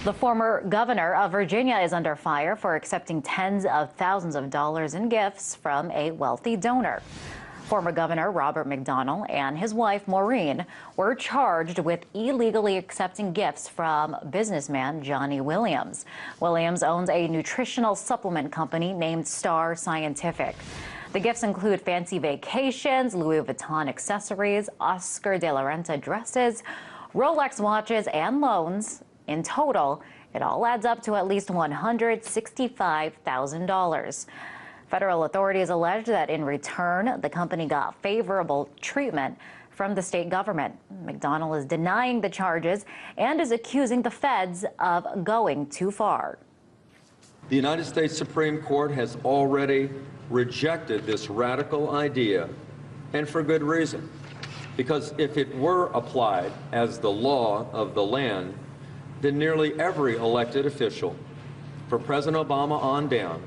The former governor of Virginia is under fire for accepting tens of thousands of dollars in gifts from a wealthy donor. Former Governor Robert McDonnell and his wife Maureen were charged with illegally accepting gifts from businessman Jonnie Williams. Williams owns a nutritional supplement company named Star Scientific. The gifts include fancy vacations, Louis Vuitton accessories, Oscar de la Renta dresses, Rolex watches, and loans. In total, it all adds up to at least $165,000. Federal authorities allege that in return, the company got favorable treatment from the state government. McDonnell is denying the charges and is accusing the feds of going too far. The United States Supreme Court has already rejected this radical idea, and for good reason. Because if it were applied as the law of the land, then nearly every elected official, from President Obama on down,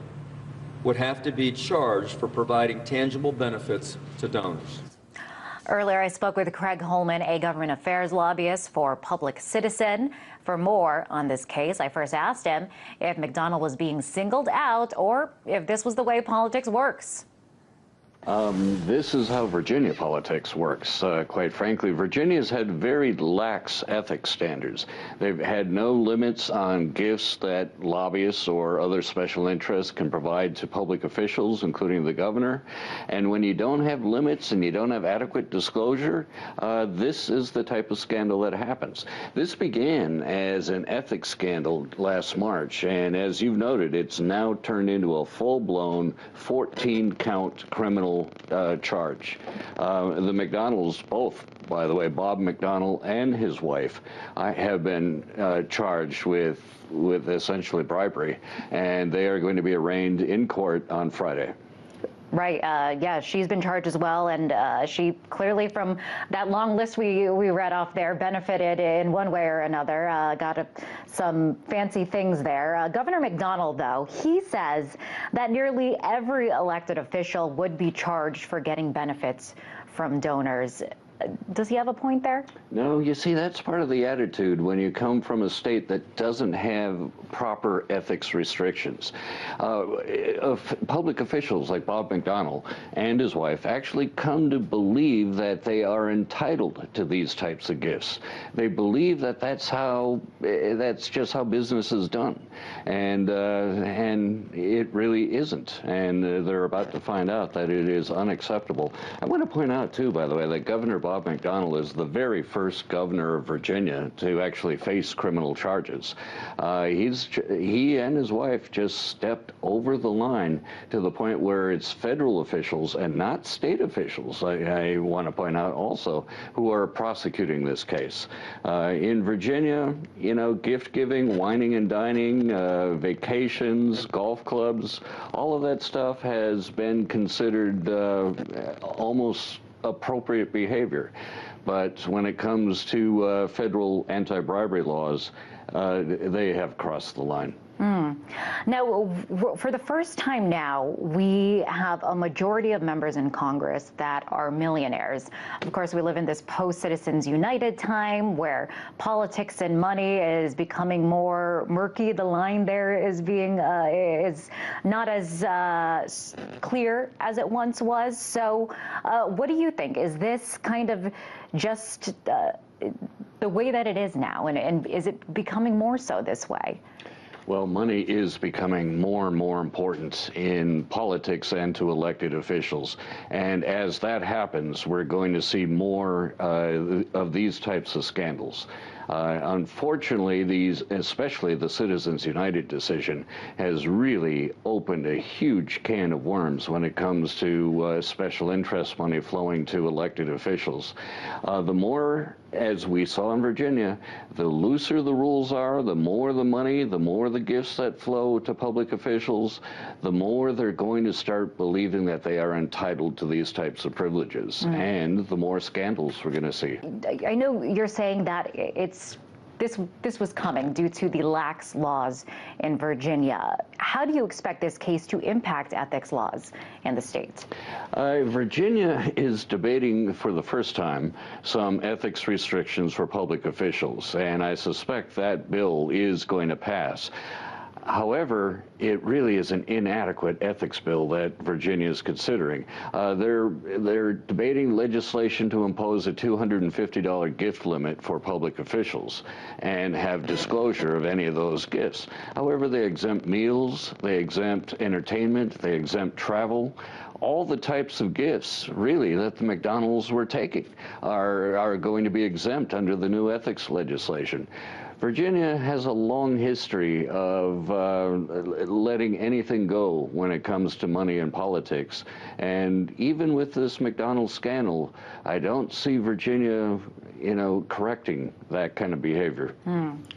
would have to be charged for providing tangible benefits to donors. Earlier, I spoke with Craig Holman, a government affairs lobbyist for Public Citizen. For more on this case, I first asked him if McDonnell was being singled out or if this was the way politics works. This is how Virginia politics works. Quite frankly, Virginia's had very lax ethics standards. They've had no limits on gifts that lobbyists or other special interests can provide to public officials, including the governor. And when you don't have limits and you don't have adequate disclosure, this is the type of scandal that happens. This began as an ethics scandal last March, and as you've noted, it's now turned into a full-blown 14-count criminal charge. The McDonnells, both, by the way, Bob McDonnell and his wife, have been charged with essentially bribery, and they are going to be arraigned in court on Friday. Right. Yeah, she's been charged as well, and she clearly, from that long list we read off there, benefited in one way or another, got some fancy things there. Governor McDonnell, though, he says that nearly every elected official would be charged for getting benefits from donors. Does he have a point there? No, you see, that's part of the attitude when you come from a state that doesn't have proper ethics restrictions. Public officials like Bob McDonnell and his wife actually come to believe that they are entitled to these types of gifts. They believe that that's just how business is done, and it really isn't. And they're about to find out that it is unacceptable. I want to point out, too, by the way, that Governor Bob McDonnell is the very first governor of Virginia to actually face criminal charges. He and his wife just stepped over the line to the point where it's federal officials and not state officials, I want to point out also, who are prosecuting this case. In Virginia, you know, gift giving, wining and dining, vacations, golf clubs, all of that stuff has been considered almost appropriate behavior. But when it comes to federal anti-bribery laws, they have crossed the line. Now, for the first time now, we have a majority of members in Congress that are millionaires. Of course, we live in this post-Citizens United time where politics and money is becoming more murky. The line there is is not as clear as it once was. So what do you think? Is this kind of just the way that it is now, and is it becoming more so this way? Well, money is becoming more and more important in politics and to elected officials. And as that happens, we're going to see more of these types of scandals. Unfortunately, especially the Citizens United decision, has really opened a huge can of worms when it comes to special interest money flowing to elected officials. The more, as we saw in Virginia, the looser the rules are, the more the money, the more the gifts that flow to public officials, the more they're going to start believing that they are entitled to these types of privileges, and the more scandals we're going to see. I know you're saying that it's this was coming due to the lax laws in Virginia. How do you expect this case to impact ethics laws in the state? Virginia is debating for the first time some ethics restrictions for public officials, and I suspect that bill is going to pass. However, it really is an inadequate ethics bill that Virginia is considering. They're debating legislation to impose a $250 gift limit for public officials and have disclosure of any of those gifts. However, they exempt meals, they exempt entertainment, they exempt travel. All the types of gifts, really, that the McDonnells were taking are going to be exempt under the new ethics legislation. Virginia has a long history of letting anything go when it comes to money and politics. And even with this McDonnell scandal, I don't see Virginia, correcting that kind of behavior.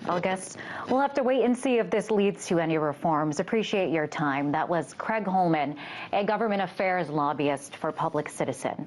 I guess we'll have to wait and see if this leads to any reforms. Appreciate your time. That was Craig Holman, a government affairs lobbyist for Public Citizen.